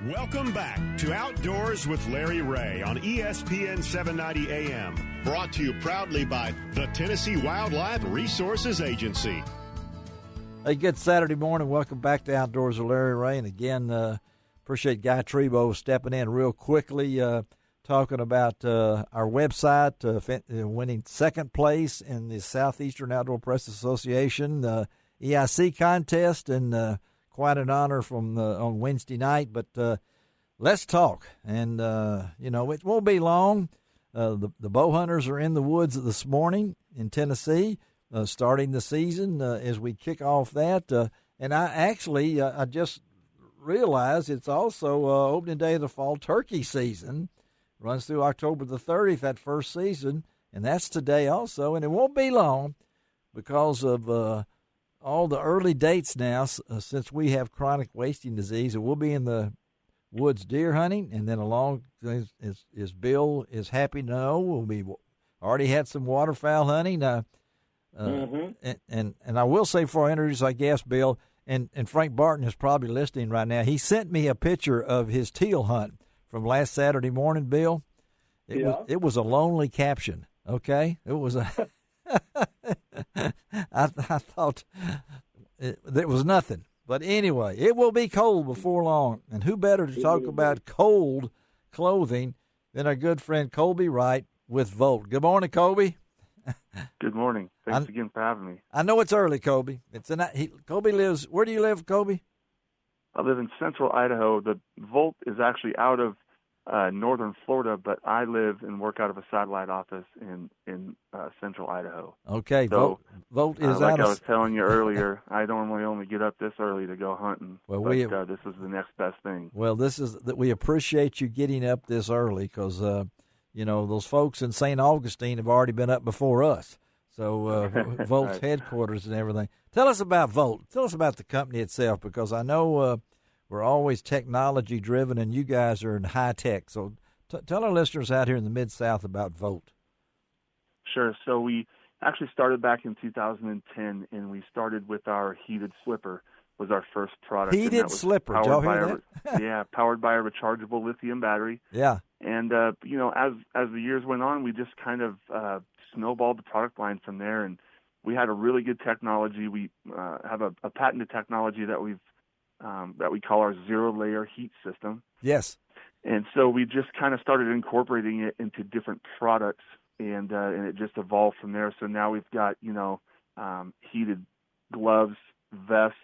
Welcome back to Outdoors with Larry Ray on ESPN 790 AM. Brought to you proudly by the Tennessee Wildlife Resources Agency. Hey, good Saturday morning. Welcome back to Outdoors with Larry Ray. And again, appreciate Guy Trebo stepping in real quickly, talking about our website, winning second place in the Southeastern Outdoor Press Association EIC contest, and quite an honor from on Wednesday night. But let's talk. And, it won't be long. The bow hunters are in the woods this morning in Tennessee, starting the season as we kick off that. And I just realized it's also opening day of the fall turkey season. Runs through October the 30th, that first season, and that's today also. And it won't be long because of all the early dates now, since we have chronic wasting disease. And we'll be in the woods deer hunting, and then along, as Bill is happy to know, we'll be already had some waterfowl hunting. And I will say before I introduce our guest, Bill, and Frank Barton is probably listening right now, he sent me a picture of his teal hunt from last Saturday morning, Bill. It was a lonely caption, okay? It was a I thought there was nothing. But anyway, it will be cold before long, and who better to talk about cold clothing than our good friend Colby Wright with Volt. Good morning, Colby. Good morning. Thanks again for having me. I know it's early, Colby. Colby lives. Where do you live, Colby? I live in central Idaho. The Volt is actually out of northern Florida, but I live and work out of a satellite office in central Idaho. Okay, so, Volt is like I was telling you earlier, I normally only get up this early to go hunting. Well, this is the next best thing. Well, this is that we appreciate you getting up this early because those folks in St. Augustine have already been up before us. So Volt's right. Headquarters and everything. Tell us about Volt. Tell us about the company itself, because I know we're always technology driven, and you guys are in high tech. So tell our listeners out here in the Mid-South about Volt. Sure. So we actually started back in 2010, and we started with our heated slipper. Was our first product. Heated slipper. Did y'all hear that? Yeah, powered by a rechargeable lithium battery. Yeah. And as the years went on, we just kind of snowballed the product line from there, and we had a really good technology. We have a patented technology that we call our zero-layer heat system. Yes. And so we just kind of started incorporating it into different products, and it just evolved from there. So now we've got heated gloves, vests,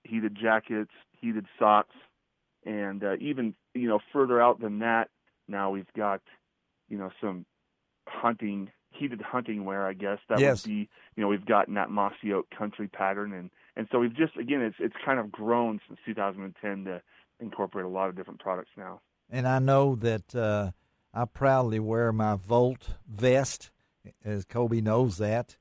heated jackets, heated socks, and even further out than that, now we've got some heated hunting wear, I guess. That yes. would be, we've gotten that mossy oak country pattern, and so we've just, again, it's kind of grown since 2010 to incorporate a lot of different products now. And I know that I proudly wear my Volt vest, as Colby knows that.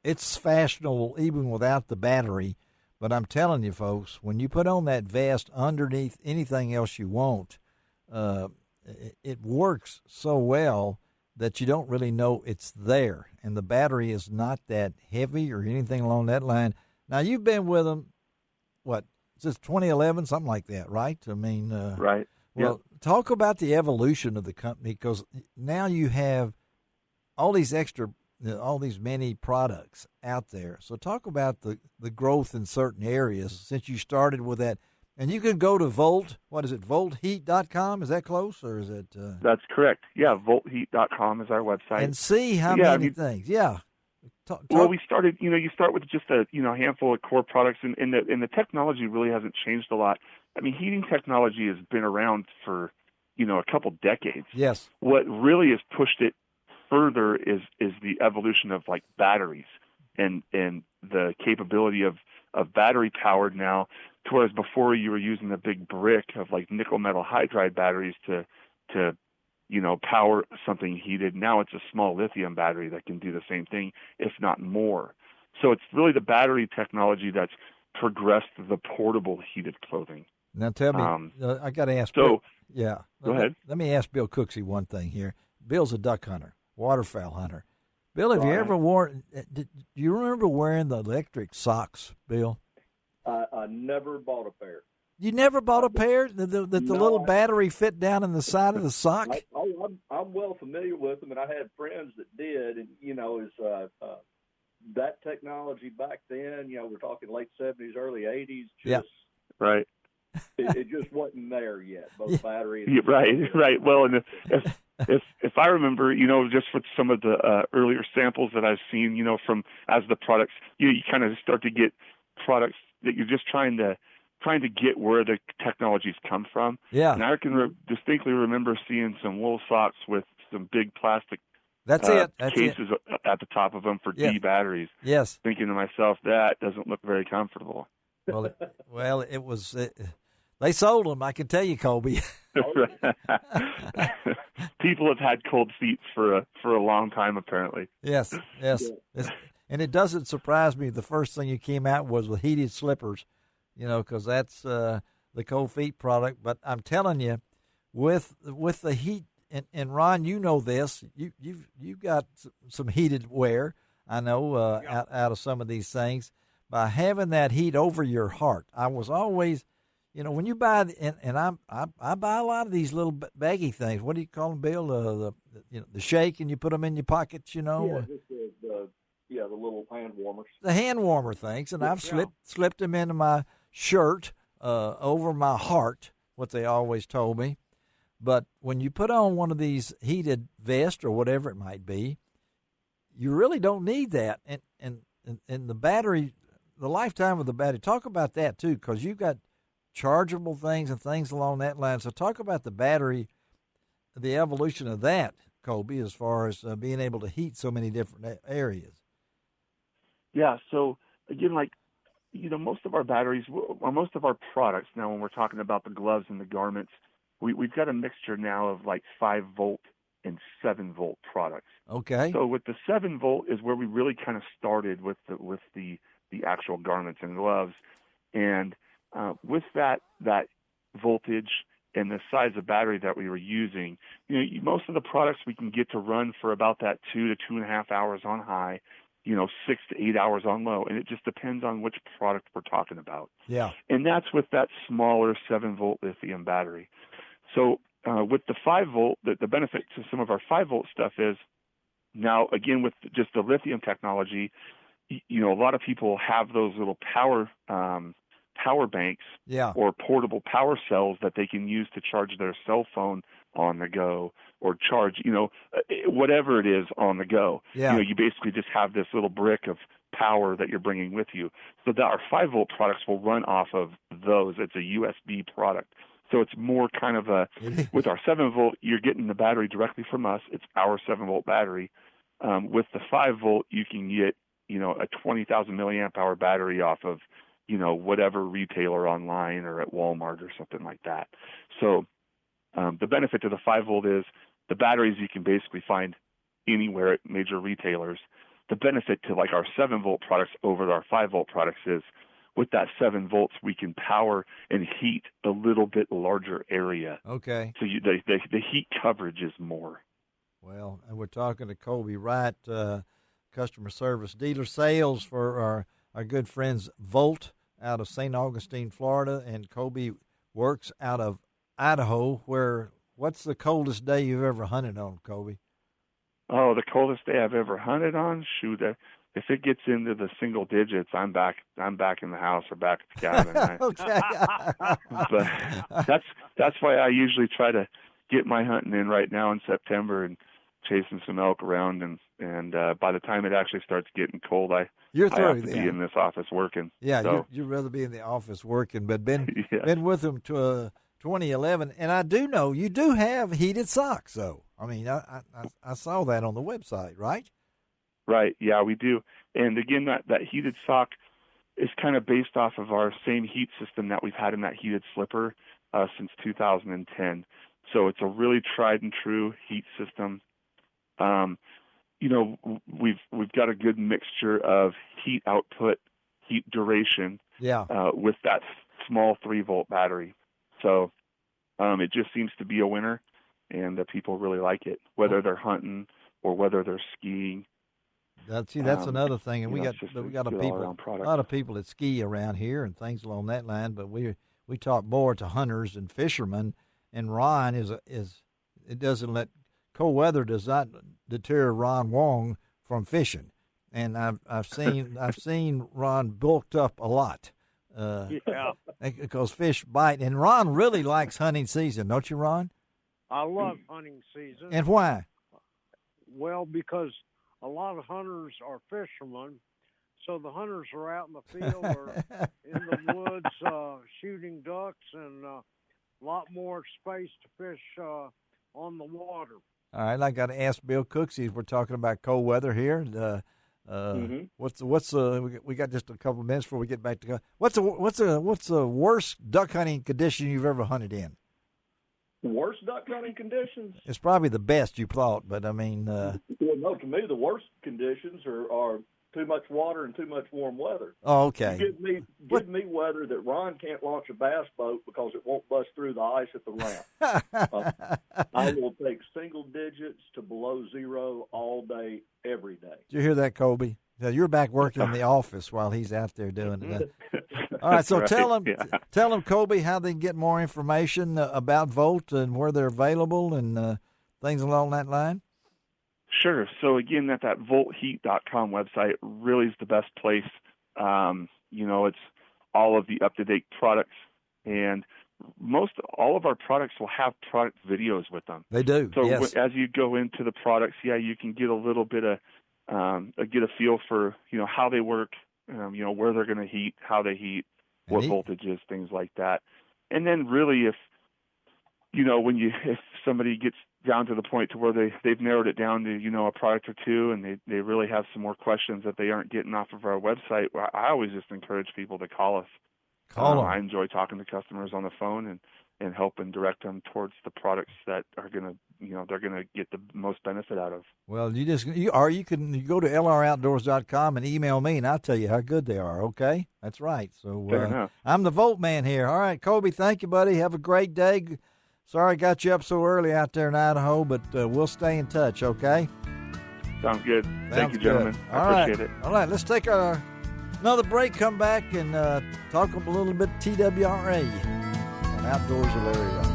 It's fashionable even without the battery, but I'm telling you, folks, when you put on that vest underneath anything else you want, it works so well that you don't really know it's there, and the battery is not that heavy or anything along that line. Now, you've been with them, since 2011, something like that, right? I mean, right. Well, yep. Talk about the evolution of the company, because now you have all these many products out there. So talk about the growth in certain areas since you started with that. And you can go to Volt. What is it? VoltHeat.com. Is that close, or is it? That's correct. Yeah, VoltHeat.com is our website. And see how many things. Yeah. Well, we started. You start with just a handful of core products, and the technology really hasn't changed a lot. I mean, heating technology has been around for a couple decades. Yes. What really has pushed it further is the evolution of like batteries and the capability of battery powered now. Whereas before you were using a big brick of like nickel metal hydride batteries to power something heated. Now it's a small lithium battery that can do the same thing, if not more. So it's really the battery technology that's progressed the portable heated clothing. Now tell me, I got to ask. So Bill, yeah, go ahead. Let me ask Bill Cooksey one thing here. Bill's a duck hunter, waterfowl hunter. Bill, have you ever worn? Do you remember wearing the electric socks, Bill? I never bought a pair. You never bought a pair that the No, little battery fit down in the side of the sock? I'm well familiar with them, and I had friends that did. And that technology back then, we're talking late 70s, early 80s. Right. It just wasn't there yet. Both battery. And right. Well, and if I remember, just with some of the earlier samples that I've seen, from as the products, you kind of start to get products that you're just trying to get where the technology's come from. Yeah. And I can distinctly remember seeing some wool socks with some big plastic cases at the top of them for D batteries. Yes. Thinking to myself, that doesn't look very comfortable. Well, it was. They sold them. I can tell you, Colby. People have had cold feet for a long time, apparently. Yes. And it doesn't surprise me. The first thing you came out was with heated slippers, because that's the cold feet product. But I'm telling you, with the heat, and Ron, you know this. You've got some heated wear. I know out of some of these things. By having that heat over your heart, I was always, when you buy, and I buy a lot of these little baggy things. What do you call them, Bill? The shake, and you put them in your pockets. Yeah, just the little hand warmers. The hand warmer things, and I've slipped them into my shirt over my heart. What they always told me. But when you put on one of these heated vests or whatever it might be, you really don't need that. And the battery, the lifetime of the battery, talk about that too, because you've got chargeable things and things along that line. So talk about the battery, the evolution of that, Colby, as far as being able to heat so many different areas. Yeah. So again, most of our batteries, or most of our products now, when we're talking about the gloves and the garments, we've got a mixture now of 5-volt and 7-volt products. Okay. So with the 7-volt is where we really kind of started with the actual garments and gloves, and with that voltage and the size of battery that we were using, most of the products we can get to run for about that 2 to 2.5 hours on high, 6 to 8 hours on low, and it just depends on which product we're talking about. Yeah. And that's with that smaller 7-volt lithium battery. So with the 5-volt, the benefit to some of our 5-volt stuff is now, again, with just the lithium technology, a lot of people have those little power banks or portable power cells that they can use to charge their cell phone on the go or charge, whatever it is on the go. Yeah. You basically just have this little brick of power that you're bringing with you. So that our 5-volt products will run off of those. It's a USB product. So it's more kind of with our 7-volt, you're getting the battery directly from us. It's our 7-volt battery. With the 5-volt, you can get, a 20,000 milliamp hour battery off of, whatever retailer online or at Walmart or something like that. So the benefit to the 5-volt is the batteries you can basically find anywhere at major retailers. The benefit to our 7-volt products over our 5-volt products is with that 7 volts, we can power and heat a little bit larger area. Okay. So the heat coverage is more. Well, and we're talking to Colby Wright, customer service dealer sales for our good friends Volt out of St. Augustine, Florida, and Colby works out of Idaho. What's the coldest day you've ever hunted on, Colby? Oh, the coldest day I've ever hunted on? Shoot, if it gets into the single digits, I'm back in the house or back at the cabin. Okay. But that's why I usually try to get my hunting in right now in September and chasing some elk around, and by the time it actually starts getting cold, I have to be in this office working. Yeah, so. you'd rather be in the office working, but been with them to 2011, and I do know you do have heated socks, though. I mean, I saw that on the website, right? Right, yeah, we do. And again, that heated sock is kind of based off of our same heat system that we've had in that heated slipper since 2010. So it's a really tried and true heat system. We've got a good mixture of heat output, heat duration, with that small 3-volt battery. So it just seems to be a winner, and people really like it, whether they're hunting or whether they're skiing. That's another thing, and we got a lot of people that ski around here and things along that line. But we we talk more to hunters and fishermen, and Ron is it doesn't let cold weather does not deter Ron Wong from fishing, and I've seen Ron bulked up a lot. Because fish bite, and Ron really likes hunting season, don't you, Ron? I love hunting season. And why? Well, because a lot of hunters are fishermen, so the hunters are out in the field or in the woods shooting ducks, and a lot more space to fish on the water. All right, I got to ask Bill Cooksey. We're talking about cold weather here. What's we got just a couple of minutes before we get back to what's the worst duck hunting condition you've ever hunted in? Worst duck hunting conditions? It's probably the best you thought, but I mean, well, no, to me the worst conditions are too much water and too much warm weather. Oh, okay. You give me weather that Ron can't launch a bass boat because it won't bust through the ice at the ramp. I will take single digits to below zero all day, every day. Did you hear that, Colby? Now, you're back working in the office while he's out there doing it. All right, so tell them, Colby, how they can get more information about Volt and where they're available and things along that line. Sure. So again, that voltheat.com website really is the best place. It's all of the up-to-date products, and all of our products will have product videos with them. They do. So yes. As you go into the products, you can get a little bit of get a feel for how they work, where they're going to heat, how they heat, what voltages, things like that. And then really, if somebody gets down to the point to where they've narrowed it down to a product or two, and they really have some more questions that they aren't getting off of our website, I always just encourage people to call us. I enjoy talking to customers on the phone and help and direct them towards the products that are going to they're going to get the most benefit out of. Well, you can go to lroutdoors.com and email me, and I'll tell you how good they are. Okay, that's right. So I'm the Volt Man here. All right, Colby, thank you, buddy. Have a great day. Sorry I got you up so early out there in Idaho, but we'll stay in touch, okay? Sounds good. Thank you, gentlemen. I appreciate it. All right, let's take another break, come back, and talk a little bit TWRA on Outdoors with Larry Wright.